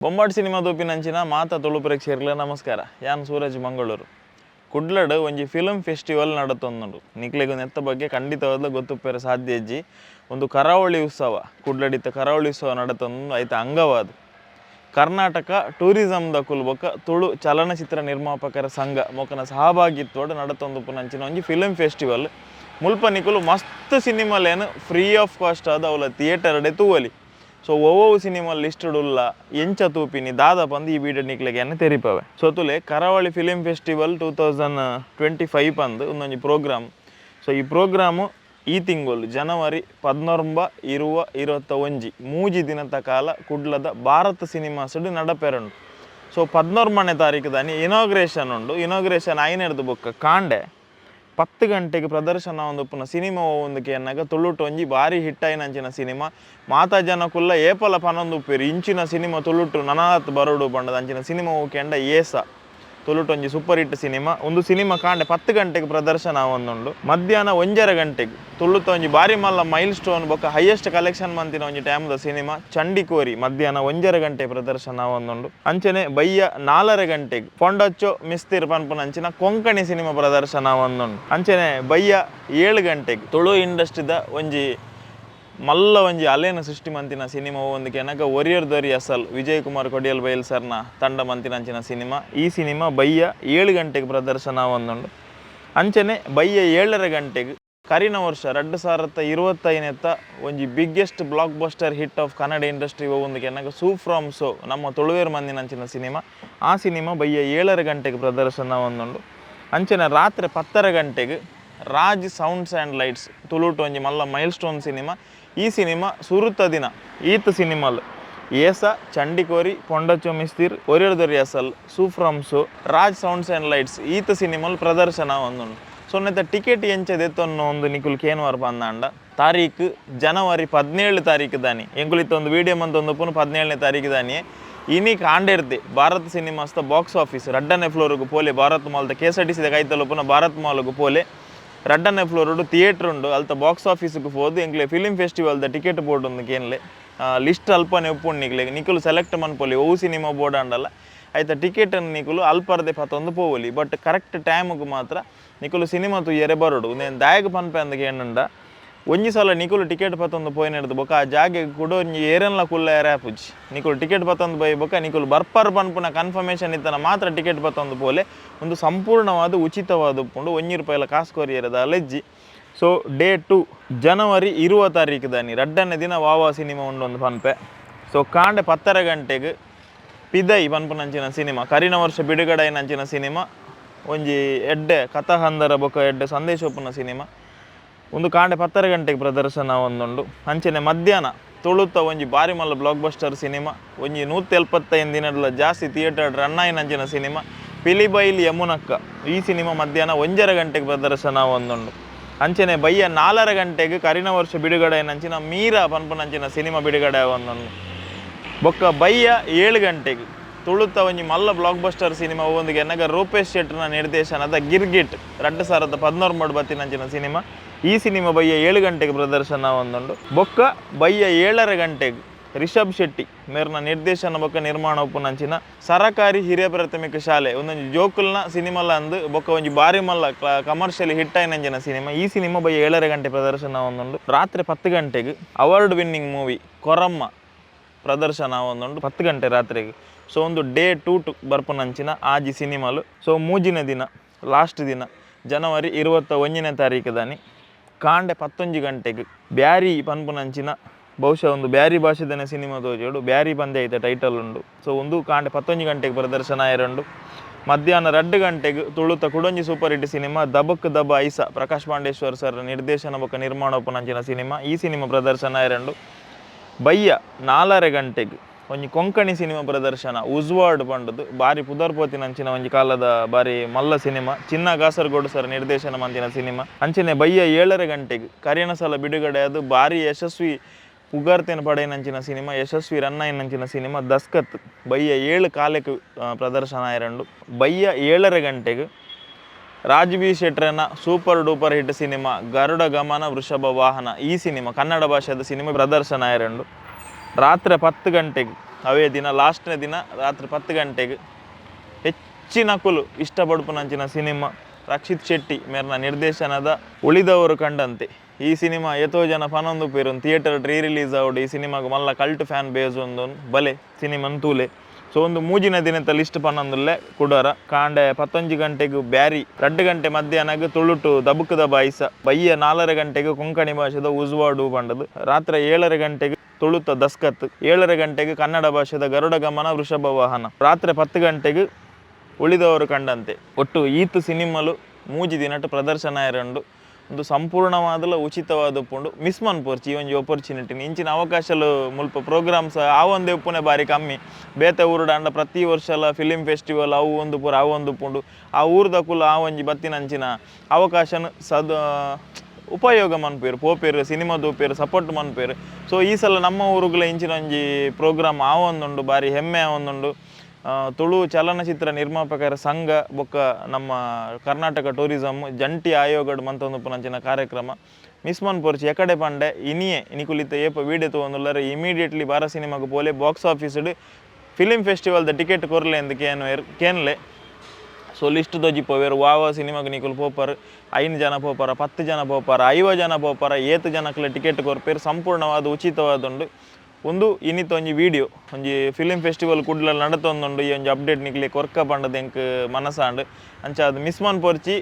ಬೊಂಬಾಟ್ cinema ತೋಪಿನಂಚಿನ ಮಾತ ತುಳು ಪ್ರೇಕ್ಷಕರಿಗೆ ನಮಸ್ಕಾರ. ಯಾನ್ ಸೂರಜ್ ಮಂಗಳೂರು. ಕುಡ್ಲಡ್ ಒಂಜಿ ಫಿಲ್ಮ್ ಫೆಸ್ಟಿವಲ್ ನಡತೊಂದುಂಡು. ನಿಕ್ಲೆಗ್ ನೆತ್ತ ಬಗ್ಗೆ ಖಂಡಿತವಾದ ಗೊತ್ತುಪ್ಪೇರೆ ಸಾಧ್ಯ ಇಜ್ಜಿ ಒಂದು ಕರಾವಳಿ ಉತ್ಸವ ಕುಡ್ಲಡಿತ್ತ ಕರಾವಳಿ ಉತ್ಸವ ನಡತೊಂದು ಐತ ಅಂಗವಾದ ಕರ್ನಾಟಕ ಟೂರಿಸಂ ದಕುಲು ಬೊಕ್ಕ ತುಳು ಚಲನಚಿತ್ರ ನಿರ್ಮಾಪಕರ ಸಂಘ ಮೊಕನ ಸಹಭಾಗಿತ್ವಡ್ ನಡತೊಂದು ಪುನಂಚಿನ ಒಂಜಿ ಫಿಲ್ಮ್ ಫೆಸ್ಟಿವಲ್ ಮುಲ್ಪ ನಿಕುಲು ಮಸ್ತ್ ಸಿನಿಮಾಲೇನು ಫ್ರೀ ಆಫ್ ಕಾಸ್ಟ್ ಆದ ಅವಲ ಥಿಯೇಟರ್ಡೆ ತೂವಲಿ. ಸೊ ಒವ್ವೊವು ಸಿನಿಮಾ ಲಿಸ್ಟೆಡ್ ಉಲ್ಲ ಎಂಚ ತೂಪಿನಿ ದಾದ ಬಂದು ಈ ವಿಡಿಯೋ ನಿಕ್ಲೆಗೆ ತೆರಿಪವೆ. ಸೊ ತುಲೆ ಕರಾವಳಿ ಫಿಲಿಮ್ ಫೆಸ್ಟಿವಲ್ 2025 ಪಂದು ಒಂದೊಂದು ಪ್ರೋಗ್ರಾಮ್. ಸೊ ಈ ಪ್ರೋಗ್ರಾಮು ಈ ತಿಂಗಳು ಜನವರಿ 14, 20, 21 ಮೂಜಿ ದಿನದ ಕಾಲ ಕುಡ್ಲದ ಭಾರತ್ ಸಿನಿಮಾಸ್ ನಡಪೆರಂಡು. ಸೊ 14ನೇ ತಾರೀಕು ದಾನಿ ಇನಾಗ್ರೇಷನ್ ಉಂಡು. ಇನಾಗ್ರೇಷನ್ ಐನೆಡ್ದು ಬೊಕ್ಕ ಕಾಂಡೆ 10 ಗಂಟೆಗೆ ಪ್ರದರ್ಶನ ಒಂದುಪ್ಪುನ ಸಿನಿಮಾ ಒಂದಕ್ಕೆ ಎನ್ನಾಗ ತುಳುಟು ಒಂಜಿ ಭಾರಿ ಹಿಟ್ ಆಯ್ನಂಚಿನ ಸಿನಿಮಾ ಮಾತಾ ಜನಕ್ಕುಲ್ಲ ಏಪಲ ಪನೊಂದುಪ್ಪೇರು ಇಂಚಿನ ಸಿನಿಮಾ ತುಳುಟು ನನಾತ್ ಬರೋಡು ಬಂಡದ ಅಂಚಿನ ಸಿನಿಮಾ ಹೋಗ್ಯಂಡ ಏಸ ತುಳುಟು ಒಂಜಿ ಸೂಪರ್ ಹಿಟ್ ಸಿನಿಮಾ. ಒಂದು ಸಿನಿಮಾ ಕಾಂಡೆ 10 ಗಂಟೆಗೆ ಪ್ರದರ್ಶನ ಒಂದುಂಡು. ಮಧ್ಯಾಹ್ನ 1:30 ಗಂಟೆಗೆ ತುಳುತ ಒಂಜಿ ಭಾರಿ ಮಲ್ಲ ಮೈಲ್ ಸ್ಟೋನ್ ಬೊಕ್ಕ ಹೈಯೆಸ್ಟ್ ಕಲೆಕ್ಷನ್ ಮಂತಿನ ಒಂಜಿ ಟೈಮ್ದ ಸಿನಿಮಾ ಚಂಡಿಕೋರಿ ಮಧ್ಯಾಹ್ನ 1:30 ಗಂಟೆ ಪ್ರದರ್ಶನ ಒಂದುಂಡು. ಅಂಚನೆ ಬಯ್ಯ 4 ಗಂಟೆಗೆ ಪೊಂಡಚ್ಚೋ ಮಿಸ್ತಿರ್ ಪನ್ಪುನಂಚಿನ ಕೊಂಕಣಿ ಸಿನಿಮಾ ಪ್ರದರ್ಶನ ಒಂದುಂಡು. ಅಂಚನೆ ಬಯ್ಯ 7 ಗಂಟೆಗೆ ತುಳು ಇಂಡಸ್ಟ್ರಿದ ಒಂಜಿ ಮಲ್ಲ ಒಂಜಿ ಅಲೆನ ಸೃಷ್ಟಿ ಮಂತಿನ ಸಿನಿಮಾ ಒಂದಕ್ಕೆ ಎನಕ ಒರಿಯರ್ ದೊರಿ ಅಸಲ್ ವಿಜಯ್ ಕುಮಾರ್ ಕೊಡಿಯಲ್ ಬೈಲ್ ಸರ್ನ ತಂಡ ಮಂತಿನಂಚಿನ ಸಿನಿಮಾ. ಈ ಸಿನಿಮಾ ಬಯ್ಯ 7 ಗಂಟೆಗೆ ಪ್ರದರ್ಶನ ಒಂದುಂಡು. ಅಂಚನೆ ಬಯ್ಯ 7 ಗಂಟೆಗೆ ಕರಿನ ವರ್ಷ 2025 ಒಂಜಿ biggest blockbuster hit of Kannada industry ಒಂದಕ್ಕೆ ಎನಕ ಸೂ ಫ್ರಾಮ್ ಸೋ ನಮ್ಮ ತುಳುವೇರು ಮಂದಿನಂಚಿನ ಸಿನಿಮಾ. ಆ ಸಿನಿಮಾ ಬಯ್ಯ 7 ಗಂಟೆಗೆ ಪ್ರದರ್ಶನ ಒಂದುಂಡು. ಅಂಚನೆ ರಾತ್ರಿ 10 ಗಂಟೆಗೆ ರಾಜ್ ಸೌಂಡ್ಸ್ ಆ್ಯಂಡ್ ಲೈಟ್ಸ್ ತುಳುಟು ಒಂಜಿ ಮಲ್ಲ ಮೈಲ್ ಸ್ಟೋನ್ ಸಿನಿಮಾ. ಈ ಸಿನಿಮಾ ಸುರುತ್ತ ದಿನ ಈತ್ ಸಿನಿಮಾಲ್ ಏಸ ಚಂಡಿಕೋರಿ ಪೊಂಡಚ್ಚೋ ಮಿಸ್ತಿರ್ ಒರಿಯರ್ ದೊರಿ ಅಸಲ್ Su from So Raj sounds and lights ಈತ್ ಸಿನಿಮಾಲ್ ಪ್ರದರ್ಶನ ಒಂದುಂಡು. ಸೊನ್ನೆತ ಟಿಕೆಟ್ ಎಂಚದೆತ್ತೊನ್ನೋ ಒಂದು ನಿಕುಲ್ ಕೇನ್ವಾರ ಬಂದಾಂಡ ತಾರೀಕು ಜನವರಿ 17 ತಾರೀಕು ದಾನಿ ಎಂಕುಲಿತ್ತ ಒಂದು ವಿಡಿಯೋ ಮಂತೊಂದು 17ನೇ ತಾರೀಕು ದಾನಿಯೇ ಇನಿ ಕಾಂಡೆರ್ದೆ ಭಾರತ್ ಸಿನಿಮಾಸ್ದ ಬಾಕ್ಸ್ ಆಫೀಸ್ ರಡ್ಡನೇ ಫ್ಲೋರ್ಗು ಪೋಲೆ ಭಾರತ್ ಮಾಲ್ದ KSRTC ಕೈತಲುಪುನ ಭಾರತ್ ಮಾಲ್ಗೂ ಪೋಲೆ ರಡ್ಡನೇ ಫ್ಲೋರ್ ಥಿಯೇಟ್ರ್ ಉಂಡು ಅಲ್ತ ಬಾಕ್ಸ್ ಆಫೀಸ್ಗೆ ಹೋದು ಎಂಕ್ಲೆ ಫಿಲಿಮ್ ಫೆಸ್ಟಿವಲ್ದ ಟಿಕೆಟ್ ಬೋರ್ಡ್ ಒಂದು ಕೇನ್ಲೆ ಲಿಸ್ಟ್ ಅಲ್ಪನೆ ಉಪ್ಪುಂಡು ನಿಕುಲು ಸೆಲೆಕ್ಟ್ ಮನ್ಪೊಲಿ ಓ ಸಿನಿಮಾ ಬೋರ್ಡ್ ಅಂಡಲ್ಲ ಆಯ್ತಾ ಟಿಕೆಟನ್ನು ನಿಕುಲು ಅಲ್ಪರ್ದೆ ಪತ್ತೊಂದು ಪೋವಲಿ. ಬಟ್ ಕರೆಕ್ಟ್ ಟೈಮ್ಗೆ ಮಾತ್ರ ನಿಕುಲು ಸಿನಿಮಾ ತುಯ್ಯರೆ ಬರೋಡು ನೇನು ದಾಯಕ ಪನ್ಪೆ ಅಂದಕ್ಕೆ ಏನುಂಡ ಒಂಜಿ ಸಲ ನಿಕುಲು ಟಿಕೆಟ್ ಪತ್ತೊಂದು ಪೋಯ್ನ ಹಿಡ್ದು ಬೊಕ್ಕ ಆ ಜಾಗೆಗೆ ಕೂಡ ಒಂಜಿ ಏರೆನ್ಲ ಕುಲ್ಲ ಏರಾಪುಜಿ ನಿಕುಲು ಟಿಕೆಟ್ ಪತ್ತೊಂದು ಬೈ ಬೊಕ್ಕ ನಿಕುಲು ಬರ್ಪರ್ ಪನ್ಪುನ ಕನ್ಫರ್ಮೇಷನ್ ಇತ್ತನ ಮಾತ್ರ ಟಿಕೆಟ್ ಪತ್ತೊಂದು ಪೋಲೆ ಒಂದು ಸಂಪೂರ್ಣವಾದ ಉಚಿತವಾದ ಉಪ್ಪುಂಡು ₹1 ಕಾಸು ಕೊರಿಯರದ ಅಲೆಜ್ಜಿ. ಸೊ ಡೇ 2 ಜನವರಿ 20 ತಾರೀಕು ದಾನಿ ರಡ್ಡನೇ ದಿನ ವಾವಾ ಸಿನಿಮಾ ಉಂಡು ಒಂದು ಪನ್ಪೆ. ಸೊ ಕಾಂಡೆ 10 ಗಂಟೆಗೆ ಪಿದೈ ಪನ್ಪುನಂಚಿನ ಸಿನಿಮಾ ಕರಿನ ವರ್ಷ ಬಿಡುಗಡೆನಂಚಿನ ಸಿನಿಮಾ ಒಂಜಿ ಎಡ್ಡೆ ಕಥಹಂದರ ಬೊಕ್ಕ ಎಡ್ಡೆ ಸಂದೇಶ ಒಪ್ಪುನ ಸಿನಿಮಾ ಒಂದು ಕಾಂಡೆ 10 ಗಂಟೆಗೆ ಪ್ರದರ್ಶನ ಒಂದುಂಡು. ಅಂಚನೆ ಮಧ್ಯಾಹ್ನ ತುಳುತ್ತ ಒಂಜಿ ಭಾರಿ ಮಲ್ಲ ಬ್ಲಾಕ್ ಬಸ್ಟರ್ ಸಿನಿಮಾ ಒಂಜಿ 175 ದಿನದ ಜಾಸ್ತಿ ಥಿಯೇಟರ್ ರನ್ ಆಯ್ನಂಚಿನ ಸಿನಿಮಾ ಪಿಲಿಬೈಲ್ ಯಮುನಕ್ಕ. ಈ ಸಿನಿಮಾ ಮಧ್ಯಾಹ್ನ 1:30 ಗಂಟೆಗೆ ಪ್ರದರ್ಶನ ಒಂದುಂಡು. ಅಂಚನೆ ಬಯ್ಯ 4 ಗಂಟೆಗೆ ಕರಿನ ವರ್ಷ ಬಿಡುಗಡೆನಂಚಿನ ಮೀರಾ ಪನ್ಪುನಂಚಿನ ಸಿನಿಮಾ ಬಿಡುಗಡೆ ಒಂದುಂಡು. ಬೊಕ್ಕ ಬಯ್ಯ 7 ಗಂಟೆಗೆ ತುಳುತ್ತ ಒಂಜಿ ಮಲ್ಲ ಬ್ಲಾಕ್ ಬಸ್ಟರ್ ಸಿನಿಮಾ ಒಂದಿಗೆ ಎನ್ನಗ ರೂಪೇಶ್ ಶೆಟ್ರ್ನ ನಿರ್ದೇಶನದ ಗಿರ್ಗಿಟ್ 2013 ಬತ್ತಿನಂಚಿನ ಸಿನಿಮಾ. ಈ ಸಿನಿಮಾ ಬಯ್ಯ 7 ಗಂಟೆಗೆ ಪ್ರದರ್ಶನ ಒಂದುಂಡು. ಬೊಕ್ಕ ಬಯ್ಯ 7 ಗಂಟೆಗೆ ರಿಷಬ್ ಶೆಟ್ಟಿ ಮೇರ್ನ ನಿರ್ದೇಶನ ಬೊಕ್ಕ ನಿರ್ಮಾಣ ಉಪ್ಪುನಂಚಿನ ಸರಕಾರಿ ಹಿರಿಯ ಪ್ರಾಥಮಿಕ ಶಾಲೆ ಒಂದೊಂದು ಜೋಕುಲ್ನ ಸಿನಿಮಾಲ ಅಂದು ಬೊಕ್ಕ ಒಂಜಿ ಭಾರಿ ಮಲ್ಲ ಕಮರ್ಷಿಯಲ್ ಹಿಟ್ ಆಯ್ನಂಚಿನ ಸಿನಿಮಾ. ಈ ಸಿನಿಮಾ ಬಯ್ಯ 7 ಗಂಟೆ ಪ್ರದರ್ಶನ ಒಂದುಂಡು. ರಾತ್ರಿ 10 ಗಂಟೆಗೆ ಅವಾರ್ಡ್ ವಿನ್ನಿಂಗ್ ಮೂವಿ ಕೊರಮ್ಮ ಪ್ರದರ್ಶನ ಒಂದುಂಡು 10 ಗಂಟೆ ರಾತ್ರಿಗೆ. ಸೊ ಒಂದು ಡೇ 2 ಬರ್ಪುನಂಚಿನ ಆಜಿ ಸಿನಿಮಾಲು. ಸೊ ಮೂಜಿನ ದಿನ ಲಾಸ್ಟ್ ದಿನ ಜನವರಿ 21ನೇ ತಾರೀಕು ದಾನಿ ಕಾಂಡೆ 11 ಗಂಟೆಗೆ ಬ್ಯಾರಿ ಪನ್ಪುನಂಚಿನ ಬಹುಶಃ ಒಂದು ಬ್ಯಾರಿ ಭಾಷೆದನೇ ಸಿನಿಮಾ ತೋಜೋಡು ಬ್ಯಾರಿ ಪಂದ್ಯ ಐತೆ ಟೈಟಲ್ ಉಂಡು. ಸೊ ಒಂದು ಕಾಂಡೆ 11 ಗಂಟೆಗೆ ಪ್ರದರ್ಶನ ಆಯ್ರಂಡು. ಮಧ್ಯಾಹ್ನ 2 ಗಂಟೆಗೆ ತುಳುತ ಕುಡೊಂಜಿ super hit cinema Dabak Daba Aisa Prakash Pandeshwar sir ನಿರ್ದೇಶನ ಬೊಕ್ಕ ನಿರ್ಮಾಣ ಉಪ್ಪುನಂಚಿನ ಸಿನಿಮಾ. ಈ ಸಿನಿಮಾ ಪ್ರದರ್ಶನ ಆಯ್ರಂಡು. ಬಯ್ಯ 4 ಗಂಟೆಗೆ ಒಂಜಿ ಕೊಂಕಣಿ ಸಿನಿಮಾ ಪ್ರದರ್ಶನ ಉಜ್ವಾಡ್ ಪಂಡದು ಭಾರಿ ಪುದರ್ಪೋತಿನಂಚಿನ ಒಂಜಿ ಕಾಲದ ಭಾರಿ ಮಲ್ಲ ಸಿನಿಮಾ ಚಿನ್ನ ಕಾಸರಗೋಡು ಸರ್ ನಿರ್ದೇಶನ ಮಂತಿನ ಸಿನಿಮಾ. ಅಂಚನೆ ಬಯ್ಯ 7 ಗಂಟೆಗೆ ಕರಿಯನ ಸಲ ಬಿಡುಗಡೆ ಅದು ಭಾರಿ ಯಶಸ್ವಿ ಪುಗಾರ್ತೆನ ಪಡೆಯನಂಚಿನ ಸಿನಿಮಾ ಯಶಸ್ವಿ ರನ್ ಆಯ್ನಂಚಿನ ಸಿನಿಮಾ ದಸ್ಕತ್ ಬಯ್ಯ 7 ಕಾಲಕ್ಕೆ ಪ್ರದರ್ಶನ ಆಯ್ರಂಡು. ಬಯ್ಯ 7 ಗಂಟೆಗೆ ರಾಜ್ಬಿ ಶೆಟ್ರನ super duper hit cinema Garuda Gamana Vrishabha ವಾಹನ ಈ ಸಿನಿಮಾ ಕನ್ನಡ ಭಾಷೆದ ಸಿನಿಮಾ ಪ್ರದರ್ಶನ ಆಯ್ರಂಡು. ರಾತ್ರಿ 10 ಗಂಟೆಗೆ ಅವೇ ದಿನ ಲಾಸ್ಟ್ನೇ ದಿನ ರಾತ್ರಿ 10 ಗಂಟೆಗೆ ಹೆಚ್ಚಿನ ಕುಲು ಇಷ್ಟಪಡ್ಪುನಂಚಿನ ಸಿನಿಮಾ ರಕ್ಷಿತ್ ಶೆಟ್ಟಿ ಮೇರ್ನ ನಿರ್ದೇಶನದ ಉಳಿದವರು ಕಂಡಂತೆ. ಈ ಸಿನಿಮಾ ಎತೋ ಜನ ಪನೊಂದು ಪೇರು ಥಿಯೇಟರ್ ರೀ-ರಿಲೀಸ್ ಆವಡು ಈ ಸಿನಿಮಾಗೆ ಮಲ್ಲ ಕಲ್ಟ್ ಫ್ಯಾನ್ ಬೇಸ್ ಒಂದು ಬಲೆ ಸಿನಿಮನ್ ತೂಲೆ. ಸೊ ಒಂದು ಮೂಜಿನ ದಿನದ ಲಿಸ್ಟ್ ಪನ್ನೊಂದುಲ್ಲೆ ಕುಡರ ಕಾಂಡೆ 11 ಗಂಟೆಗೆ ಬ್ಯಾರಿ 2 ಗಂಟೆ ಮಧ್ಯಾಹ್ನಗೆ ತುಳುಟು ದಬುಕದ ಬಾಯಿಸ ಬಯ್ಯ 4 ಗಂಟೆಗೆ ಕೊಂಕಣಿ ಭಾಷೆದ ಉಜ್ವಾಡು ಬಂಡದು ರಾತ್ರಿ 7 ಗಂಟೆಗೆ ತುಳುತ ದಸ್ಕತ್ 7 ಗಂಟೆಗೆ ಕನ್ನಡ ಭಾಷೆದ ಗರುಡ ಗಮನ ವೃಷಭ ವಾಹನ ರಾತ್ರಿ 10 ಗಂಟೆಗೆ ಉಳಿದವರು ಕಂಡಂತೆ. ಒಟ್ಟು ಈತ್ ಸಿನಿಮಾಲು ಮೂಜಿ ದಿನಟ್ಟು ಪ್ರದರ್ಶನ ಇರಂಡು ಒಂದು ಸಂಪೂರ್ಣವಾದಲ ಉಚಿತವಾದ ಉಪ್ಪುಂಡು ಮಿಸ್ ಮನ್ಪೋರ್ಚಿ ಈ ಒಂಜಿ ಆಪರ್ಚುನಿಟಿನಿ ಇಂಚಿನ ಅವಕಾಶಲು ಮುಲ್ಪ ಪ್ರೋಗ್ರಾಮ್ಸ್ ಆ ಒಂದೇ ಉಪ್ಪುನೆ ಬಾರಿ ಕಮ್ಮಿ. ಬೇತೆ ಊರುಡಾಂಡ ಪ್ರತಿ ವರ್ಷಲ ಫಿಲಿಮ್ ಫೆಸ್ಟಿವಲ್ ಅವು ಒಂದು ಪೂರ ಆ ಒಂದು ಉಪ್ಪುಂಡು ಆ ಊರ್ದ ಕುಲ ಆ ಒಂಜಿ ಬತ್ತಿನಂಚಿನ ಅವಕಾಶನ ಉಪಯೋಗ ಮನ್ಪೇರು ಪೋಪೇರು ಸಿನಿಮಾದ ಉಪೇರು ಸಪೋರ್ಟ್ ಮನ್ಪೇರು. ಸೊ ಈ ಸಲ ನಮ್ಮ ಊರುಗಳ ಇಂಚಿನ ಒಂಜಿ ಪ್ರೋಗ್ರಾಮ್ ಆ ಒಂದುಂಡು ಬಾರಿ ಹೆಮ್ಮೆ ಆ ಒಂದುಂಡು. ತುಳು ಚಲನಚಿತ್ರ ನಿರ್ಮಾಪಕರ ಸಂಘ ಬೊಕ್ಕ ನಮ್ಮ ಕರ್ನಾಟಕ ಟೂರಿಸಮ್ ಜಂಟಿ ಆಯೋಗಡ್ ಮಂತೊಂದುಪ್ಪುನಂಚಿನ ಕಾರ್ಯಕ್ರಮ ಮಿಸ್ ಮನ್ಪೋರ್ಚಿ ಎಕಡೆ ಪಂಡೆ ಇನಿಯೇ ಇನಿಕುಲಿತ ಏಪ ವೀಡಿಯೋ ತೊಗೊಂದುಲ್ಲರೆ ಇಮಿಡಿಯೇಟ್ಲಿ ಭಾರತ್ ಸಿನಿಮಾಗೆ ಪೋಲೆ ಬಾಕ್ಸ್ ಆಫೀಸ್ಡ್ ಫಿಲಿಮ್ ಫೆಸ್ಟಿವಲ್ದ ಟಿಕೆಟ್ ಕೊರ್ಲೆ ಎಂದು ಕೇನ್ಲೆ. ಸೊ ಲಿಸ್ಟ್ ದೊಜ್ಜಿ ಪೋವೇರು ವಾವ ಸಿನಿಮಾಗೆ ನಿಕುಲು ಪೋಪರ್ 5 ಜನ ಪೋಪಾರ 10 ಜನ ಪೋಪಾರ 50 ಜನ ಪೋಪಾರ 7 ಜನಕ್ಲೆ ಟಿಕೆಟ್ ಕೊರ್ಪೇರು ಸಂಪೂರ್ಣವಾದ ಉಚಿತವಾದುಂಡು. ಒಂದು ಇನ್ನಿತ ಒಂಜಿ ವಿಡಿಯೋ ಒಂಜಿ ಫಿಲಿಮ್ ಫೆಸ್ಟಿವಲ್ ಕುಡ್ಲ ನಡತೊಂದುಂಡು ಈ ಒಂಜಿ ಅಪ್ಡೇಟ್ ನಿಕ್ಲೆ ಕೊರ್ಕ ಪಂಡದ ಎಂಕ್ ಮನಸಾಂಡ್ ಅಂಚ ಅದು ಮಿಸ್ ಮನ್ಪೋರ್ಚಿ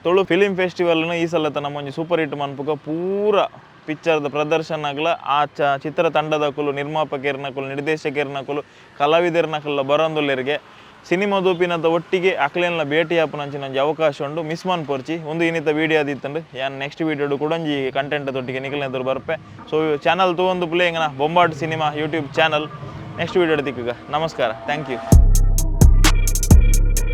ತುಳು ಫಿಲಿಮ್ ಫೆಸ್ಟಿವಲ್ನು ಈ ಸಲ ನಮ್ಮ ಒಂಜಿ ಸೂಪರ್ ಹಿಟ್ ಮನ್ಪುಗ ಪೂರ ಪಿಕ್ಚರ್ದ ಪ್ರದರ್ಶನಗಳ ಆ ಚಿತ್ರ ತಂಡದ ಕುಲು ನಿರ್ಮಾಪಕರ್ನ ಕುಲು ನಿರ್ದೇಶಕರ್ನ ಕುಲು ಕಲಾವಿದರ್ನ ಕುಲ್ಲ ಬರೋಂದುಲ್ಲರಿಗೆ ಸಿನಿಮಾ ದೂಪಿನದ ಒಟ್ಟಿಗೆ ಅಕ್ಲೆನ್ಲ ಭೇಟಿ ಆಪುನಂಚಿನ ಒಂಜಿ ಅವಕಾಶ ಉಂಡು ಮಿಸ್ ಮನ್ಪೋರ್ಚಿ ಒಂದು ಇನ್ನಿತ ವೀಡಿಯೋ ಆದಿತ್ತಂಡು ಯಾನ್ ನೆಕ್ಸ್ಟ್ ವೀಡಿಯೋಡು ಕೂಡ ಒಂಜಿ ಕಂಟೆಂಟ್ ತೊಟ್ಟಿಗೆ ನಿಖಲ್ನೆದ್ರು ಬರ್ಪೆ. ಸೊ ಚಾನಲ್ ತೂವೊಂದು ಪ್ಲೇ ಇಂಗನ Bombat cinema YouTube channel next video ದಿಕ್ಕಗ ನಮಸ್ಕಾರ ಥ್ಯಾಂಕ್ ಯು.